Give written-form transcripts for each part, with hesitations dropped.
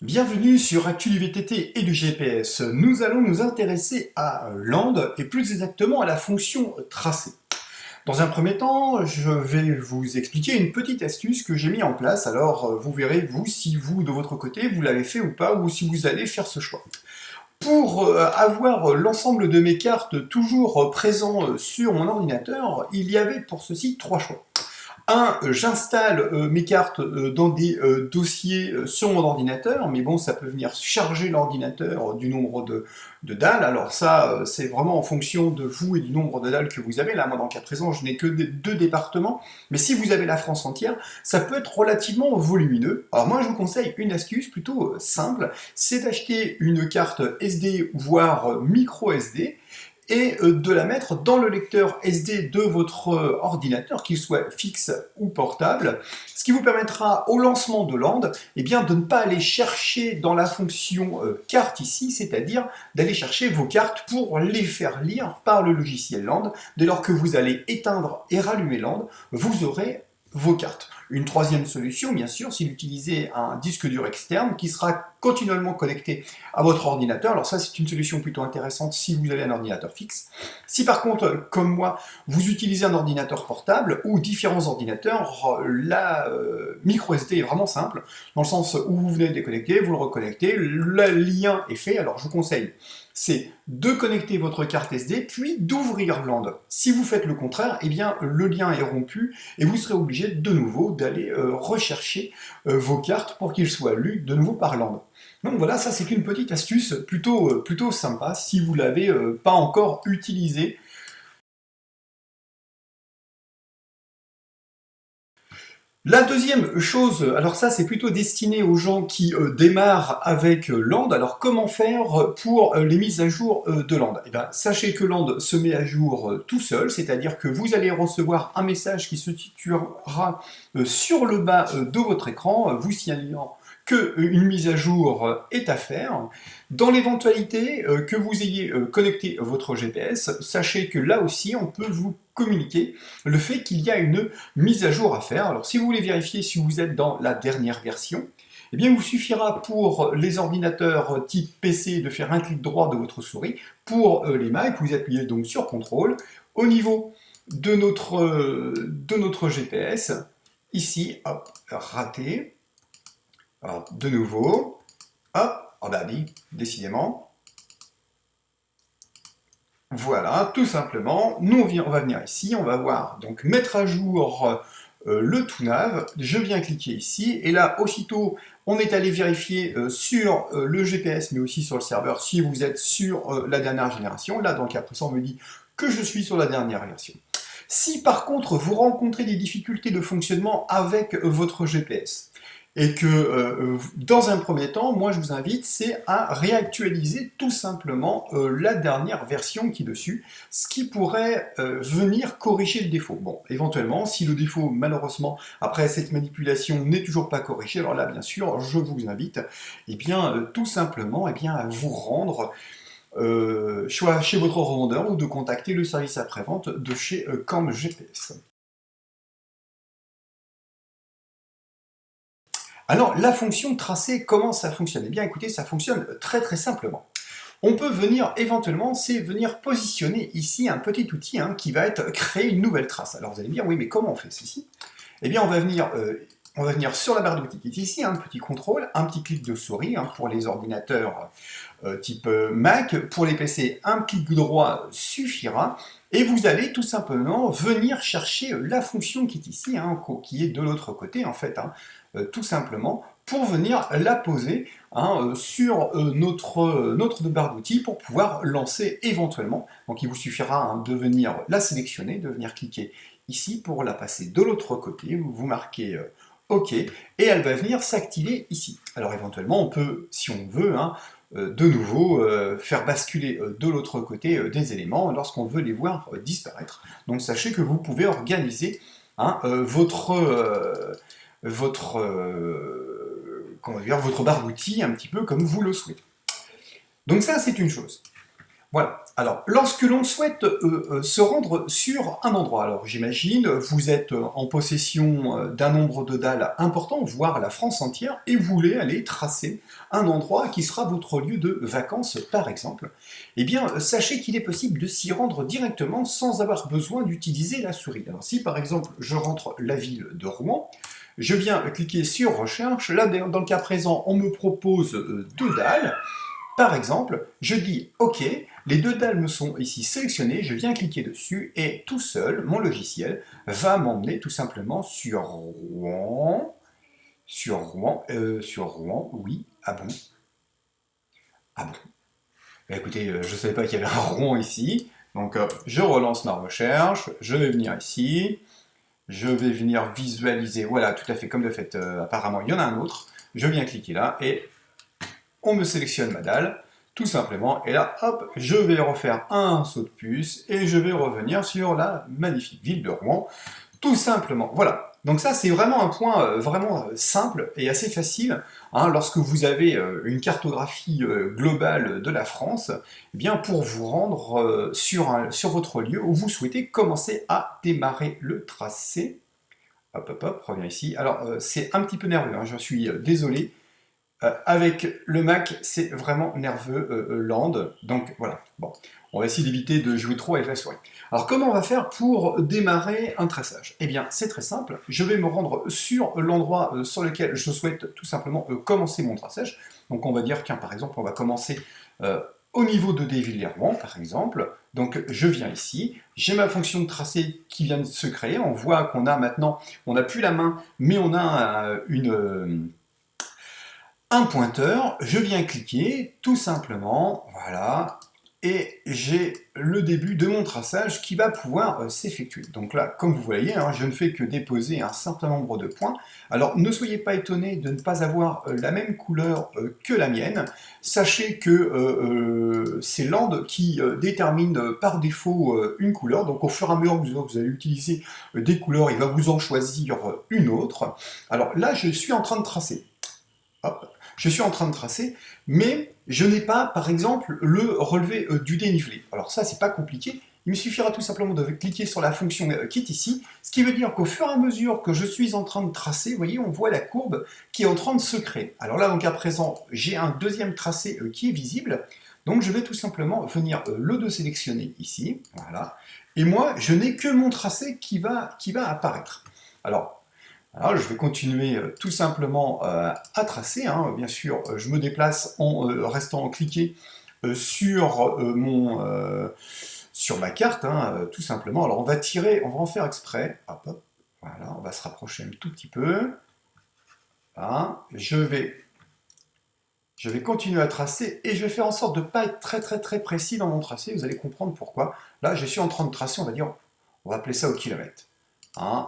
Bienvenue sur Actu du VTT et du GPS. Nous allons nous intéresser à Land et plus exactement à la fonction tracé. Dans un premier temps, je vais vous expliquer une petite astuce que j'ai mis en place, alors vous verrez vous si vous de votre côté vous l'avez fait ou pas ou si vous allez faire ce choix. Pour avoir l'ensemble de mes cartes toujours présents sur mon ordinateur, il y avait pour ceci trois choix. J'installe mes cartes dans des dossiers sur mon ordinateur, mais bon, ça peut venir charger l'ordinateur du nombre de dalles. Alors ça, c'est vraiment en fonction de vous et du nombre de dalles que vous avez. Là, moi, dans le cas présent, je n'ai que deux départements, mais si vous avez la France entière, ça peut être relativement volumineux. Alors moi, je vous conseille une astuce plutôt simple, c'est d'acheter une carte SD, voire micro SD, et de la mettre dans le lecteur SD de votre ordinateur, qu'il soit fixe ou portable, ce qui vous permettra au lancement de Land eh bien, de ne pas aller chercher dans la fonction carte ici, c'est-à-dire d'aller chercher vos cartes pour les faire lire par le logiciel Land. Dès lors que vous allez éteindre et rallumer Land, vous aurez vos cartes. Une troisième solution, bien sûr, c'est d'utiliser un disque dur externe qui sera continuellement connecté à votre ordinateur. Alors ça, c'est une solution plutôt intéressante si vous avez un ordinateur fixe. Si par contre, comme moi, vous utilisez un ordinateur portable ou différents ordinateurs, la micro SD est vraiment simple, dans le sens où vous venez de déconnecter, vous le reconnectez, le lien est fait. Alors je vous conseille, c'est de connecter votre carte SD, puis d'ouvrir Land. Si vous faites le contraire, eh bien le lien est rompu et vous serez obligé de nouveau d'aller rechercher vos cartes pour qu'ils soient lus de nouveau par Land. Donc voilà, ça c'est une petite astuce plutôt sympa si vous ne l'avez pas encore utilisée. La deuxième chose, alors ça c'est plutôt destiné aux gens qui démarrent avec Land. Alors comment faire pour les mises à jour de Land? Eh bien, sachez que Land se met à jour tout seul, c'est-à-dire que vous allez recevoir un message qui se situera sur le bas de votre écran, vous signalant qu'une mise à jour est à faire. Dans l'éventualité que vous ayez connecté votre GPS, sachez que là aussi on peut vous communiquer le fait qu'il y a une mise à jour à faire. Alors si vous voulez vérifier si vous êtes dans la dernière version, eh bien il vous suffira pour les ordinateurs type PC de faire un clic droit de votre souris. Pour les Mac, vous appuyez donc sur CTRL. Au niveau de notre GPS, ici, hop, raté. Alors de nouveau, hop, oh bah oui, décidément. Voilà, tout simplement, nous on va venir ici, on va voir, donc mettre à jour le ToNav, je viens cliquer ici, et là, aussitôt, on est allé vérifier sur le GPS, mais aussi sur le serveur, si vous êtes sur la dernière génération. Là, dans le cas présent, on me dit que je suis sur la dernière version. Si par contre, vous rencontrez des difficultés de fonctionnement avec votre GPS, et que dans un premier temps, moi je vous invite, c'est à réactualiser tout simplement la dernière version qui est dessus, ce qui pourrait venir corriger le défaut. Bon, éventuellement, si le défaut, malheureusement, après cette manipulation n'est toujours pas corrigé, alors là, bien sûr, je vous invite, eh bien, tout simplement, eh bien, à vous rendre soit chez votre revendeur ou de contacter le service après-vente de chez Corm GPS. Alors, la fonction tracé, comment ça fonctionne? Eh bien, écoutez, ça fonctionne très très simplement. On peut venir, éventuellement, c'est venir positionner ici un petit outil qui va être créer une nouvelle trace. Alors, vous allez me dire, oui, mais comment on fait ceci? Eh bien, on va venir sur la barre d'outils qui est ici, un petit contrôle, un petit clic de souris pour les ordinateurs type Mac. Pour les PC, un clic droit suffira. Et vous allez tout simplement venir chercher la fonction qui est ici, qui est de l'autre côté en fait, tout simplement, pour venir la poser sur notre barre d'outils pour pouvoir lancer éventuellement. Donc il vous suffira de venir la sélectionner, de venir cliquer ici pour la passer de l'autre côté, vous marquez OK, et elle va venir s'activer ici. Alors éventuellement, on peut, si on veut, de nouveau faire basculer de l'autre côté des éléments lorsqu'on veut les voir disparaître. Donc sachez que vous pouvez organiser votre barre d'outils un petit peu comme vous le souhaitez. Donc ça, c'est une chose. Voilà. Alors, lorsque l'on souhaite se rendre sur un endroit, alors j'imagine, vous êtes en possession d'un nombre de dalles important, voire la France entière, et vous voulez aller tracer un endroit qui sera votre lieu de vacances, par exemple. Eh bien, sachez qu'il est possible de s'y rendre directement sans avoir besoin d'utiliser la souris. Alors, si par exemple, je rentre la ville de Rouen, je viens cliquer sur Recherche, là, dans le cas présent, on me propose deux dalles. Par exemple, je dis OK, les deux dalles me sont ici sélectionnées, je viens cliquer dessus et tout seul, mon logiciel va m'emmener tout simplement sur Rouen, sur Rouen, oui, ah bon, ah bon. Bah, écoutez, je ne savais pas qu'il y avait un Rouen ici, donc je relance ma recherche, je vais venir ici, je vais venir visualiser, voilà, tout à fait comme de fait, apparemment il y en a un autre, je viens cliquer là et on me sélectionne ma dalle, tout simplement, et là, hop, je vais refaire un saut de puce, et je vais revenir sur la magnifique ville de Rouen, tout simplement. Voilà. Donc ça, c'est vraiment un point vraiment simple et assez facile. Hein, lorsque vous avez une cartographie globale de la France, eh bien, pour vous rendre sur votre lieu où vous souhaitez commencer à démarrer le tracé. Hop, hop, hop, reviens ici. Alors, c'est un petit peu nerveux, hein, je suis désolé. Avec le Mac, c'est vraiment nerveux, Land. Donc voilà, bon, on va essayer d'éviter de jouer trop avec la souris. Alors comment on va faire pour démarrer un traçage? Eh bien, c'est très simple. Je vais me rendre sur l'endroit sur lequel je souhaite tout simplement commencer mon traçage. Donc on va dire, tiens, par exemple, on va commencer au niveau de Desvillers-Rouen, par exemple. Donc je viens ici, j'ai ma fonction de tracé qui vient de se créer. On voit qu'on a maintenant, on n'a plus la main, mais on a un pointeur, je viens cliquer, tout simplement, voilà, et j'ai le début de mon traçage qui va pouvoir s'effectuer. Donc là, comme vous voyez, hein, je ne fais que déposer un certain nombre de points. Alors ne soyez pas étonnés de ne pas avoir la même couleur que la mienne. Sachez que c'est Land qui détermine par défaut une couleur. Donc au fur et à mesure que vous allez utiliser des couleurs, il va vous en choisir une autre. Alors là, je suis en train de tracer. Hop. Je suis en train de tracer, mais je n'ai pas, par exemple, le relevé du dénivelé. Alors ça, c'est pas compliqué. Il me suffira tout simplement de cliquer sur la fonction qui est ici, ce qui veut dire qu'au fur et à mesure que je suis en train de tracer, vous voyez, on voit la courbe qui est en train de se créer. Alors là, donc à présent, j'ai un deuxième tracé qui est visible, donc je vais tout simplement venir le désélectionner ici, voilà, et moi, je n'ai que mon tracé qui va apparaître. Alors, je vais continuer tout simplement à tracer. Hein. Bien sûr, je me déplace en restant cliqué sur ma carte, hein, tout simplement. Alors, on va tirer, on va en faire exprès. Hop, hop, voilà, on va se rapprocher un tout petit peu. Voilà. Je vais continuer à tracer et je vais faire en sorte de ne pas être très précis dans mon tracé. Vous allez comprendre pourquoi. Là, je suis en train de tracer, on va dire, on va appeler ça au kilomètre. Hein,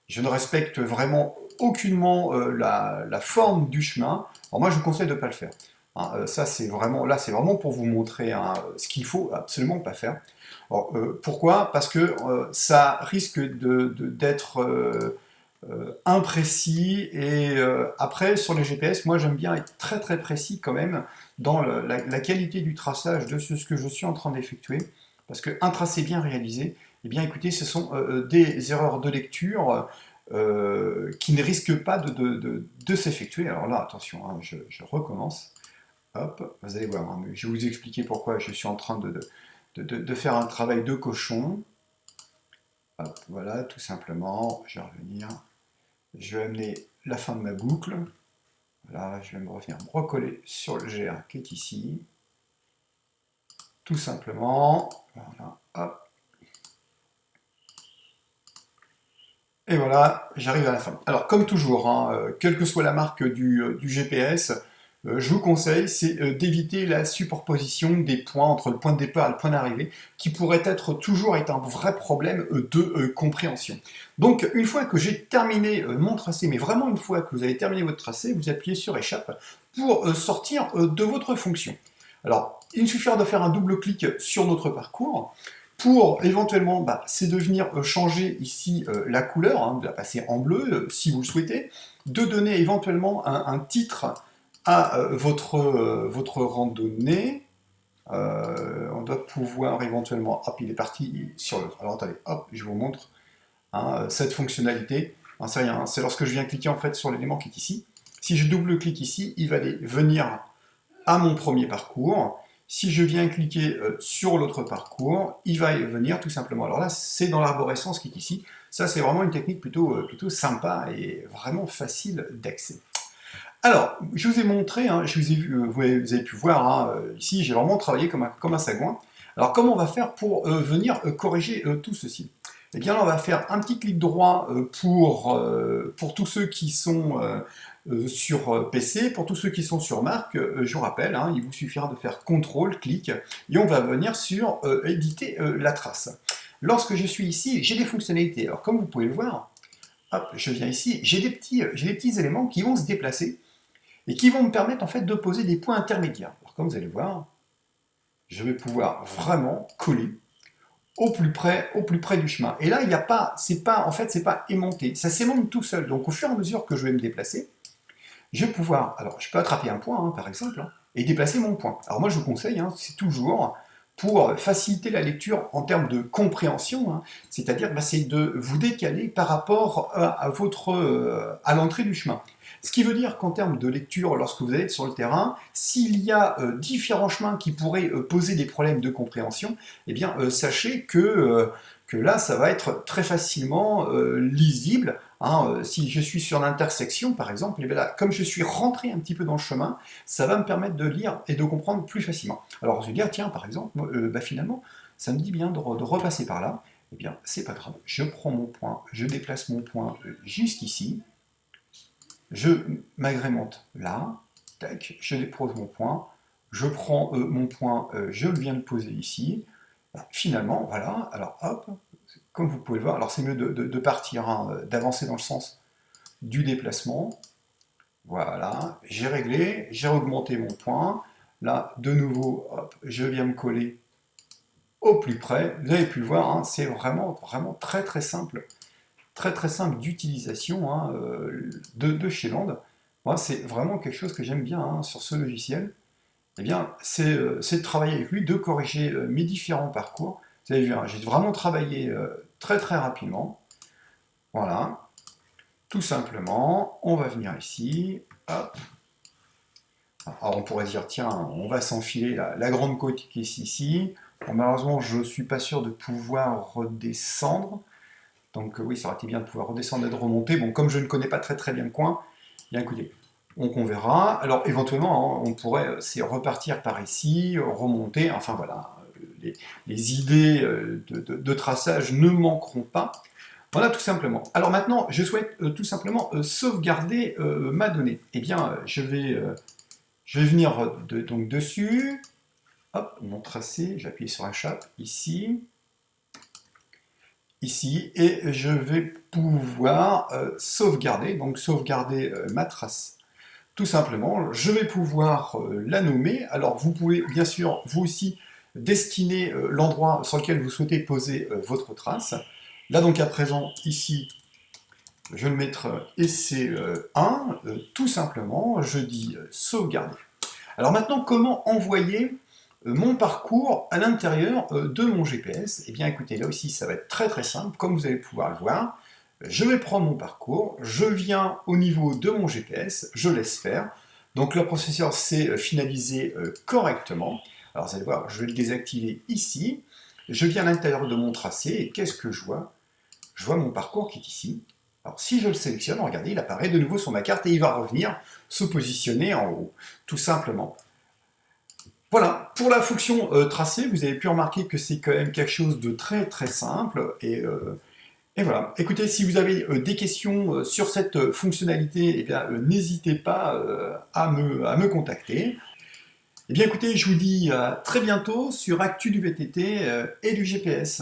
je ne respecte vraiment aucunement la forme du chemin. Alors moi, je vous conseille de ne pas le faire. Hein, ça, c'est vraiment pour vous montrer hein, ce qu'il faut absolument pas faire. Alors, pourquoi? Parce que ça risque d'être imprécis et après, sur les GPS, moi, j'aime bien être très précis quand même dans la qualité du traçage de ce que je suis en train d'effectuer. Parce qu'un tracé bien réalisé, eh bien écoutez, ce sont des erreurs de lecture qui ne risquent pas de s'effectuer. Alors là, attention, hein, je recommence. Hop, vous allez voir, hein, je vais vous expliquer pourquoi je suis en train de faire un travail de cochon. Hop, voilà, tout simplement, je vais revenir. Je vais amener la fin de ma boucle. Là, je vais revenir me recoller sur le GA qui est ici. Tout simplement, voilà, hop. Et voilà, j'arrive à la fin. Alors, comme toujours, hein, quelle que soit la marque du GPS, je vous conseille, c'est d'éviter la superposition des points entre le point de départ et le point d'arrivée, qui pourrait toujours être un vrai problème de compréhension. Donc, une fois que j'ai terminé mon tracé, mais vraiment une fois que vous avez terminé votre tracé, vous appuyez sur Échappe pour sortir de votre fonction. Alors, il me suffira de faire un double clic sur notre parcours, pour éventuellement, c'est de venir changer ici la couleur, hein, de la passer en bleu si vous le souhaitez, de donner éventuellement un titre à votre randonnée. On doit pouvoir éventuellement... Hop, il est parti sur l'autre. Alors attendez, hop, je vous montre cette fonctionnalité. Hein, c'est rien, c'est lorsque je viens cliquer en fait sur l'élément qui est ici. Si je double-clique ici, il va aller venir à mon premier parcours. Si je viens cliquer sur l'autre parcours, il va y venir tout simplement. Alors là, c'est dans l'arborescence qui est ici. Ça, c'est vraiment une technique plutôt sympa et vraiment facile d'accès. Alors, je vous ai montré, hein, je vous ai vu, vous avez pu voir, hein, ici, j'ai vraiment travaillé comme un sagouin. Alors, comment on va faire pour venir corriger tout ceci? Eh bien, là, on va faire un petit clic droit pour tous ceux qui sont sur PC. Pour tous ceux qui sont sur Mac, je vous rappelle, hein, il vous suffira de faire CTRL, clic, et on va venir sur éditer la trace. Lorsque je suis ici, j'ai des fonctionnalités. Alors, comme vous pouvez le voir, hop, je viens ici, j'ai des petits éléments qui vont se déplacer et qui vont me permettre en fait de poser des points intermédiaires. Alors, comme vous allez voir, je vais pouvoir vraiment coller au plus près du chemin. Et là, il n'y a pas, c'est pas aimanté, ça s'aimante tout seul. Donc, au fur et à mesure que je vais me déplacer, je vais pouvoir, alors je peux attraper un point, hein, par exemple, hein, et déplacer mon point. Alors moi, je vous conseille, hein, c'est toujours pour faciliter la lecture en termes de compréhension, hein, c'est-à-dire c'est de vous décaler par rapport à l'entrée du chemin. Ce qui veut dire qu'en termes de lecture, lorsque vous allez être sur le terrain, s'il y a différents chemins qui pourraient poser des problèmes de compréhension, eh bien sachez que là, ça va être très facilement lisible. Hein, si je suis sur l'intersection, par exemple, et bien là, comme je suis rentré un petit peu dans le chemin, ça va me permettre de lire et de comprendre plus facilement. Alors, je vais dire, tiens, par exemple, finalement, ça me dit bien de repasser par là. Eh bien, c'est pas grave. Je prends mon point, je déplace mon point jusqu'ici, je m'agrémente là, tac, je dépose mon point, je prends mon point, je viens de poser ici. Finalement, voilà, alors hop, comme vous pouvez le voir, alors c'est mieux de partir, hein, d'avancer dans le sens du déplacement. Voilà, j'ai réglé, j'ai augmenté mon point. Là, de nouveau, hop, je viens me coller au plus près. Vous avez pu le voir, hein, c'est vraiment très simple. Très simple d'utilisation, hein, de chez Land. Moi, c'est vraiment quelque chose que j'aime bien, hein, sur ce logiciel. Eh bien, c'est de travailler avec lui, de corriger mes différents parcours. Vous avez vu, hein, j'ai vraiment travaillé très rapidement. Voilà. Tout simplement, on va venir ici. Hop. Alors on pourrait se dire, tiens, on va s'enfiler la grande côte qui est ici. Bon, malheureusement, je ne suis pas sûr de pouvoir redescendre. Donc oui, ça aurait été bien de pouvoir redescendre et de remonter. Bon, comme je ne connais pas très bien le coin, bien écoutez, on verra. Alors éventuellement, hein, on pourrait repartir par ici, remonter, enfin voilà, les idées de traçage ne manqueront pas. Voilà, tout simplement. Alors maintenant, je souhaite tout simplement sauvegarder ma donnée. Eh bien, je vais venir donc dessus. Hop, mon tracé, j'appuie sur la chape ici. Ici, et je vais pouvoir sauvegarder, donc sauvegarder ma trace. Tout simplement, je vais pouvoir la nommer. Alors, vous pouvez bien sûr, vous aussi, destiner l'endroit sur lequel vous souhaitez poser votre trace. Là, donc, à présent, ici, je vais le mettre EC1. Tout simplement, je dis sauvegarder. Alors maintenant, comment envoyer mon parcours à l'intérieur de mon GPS? Eh bien, écoutez, là aussi, ça va être très simple, comme vous allez pouvoir le voir. Je vais prendre mon parcours, je viens au niveau de mon GPS, je laisse faire. Donc le processeur s'est finalisé correctement. Alors vous allez voir, je vais le désactiver ici. Je viens à l'intérieur de mon tracé et qu'est-ce que je vois? Je vois mon parcours qui est ici. Alors si je le sélectionne, regardez, il apparaît de nouveau sur ma carte et il va revenir se positionner en haut, tout simplement. Voilà, pour la fonction tracé, vous avez pu remarquer que c'est quand même quelque chose de très simple et voilà. Écoutez, si vous avez des questions sur cette fonctionnalité, eh bien, n'hésitez pas à me contacter. Eh bien, écoutez, je vous dis à très bientôt sur Actu du VTT et du GPS.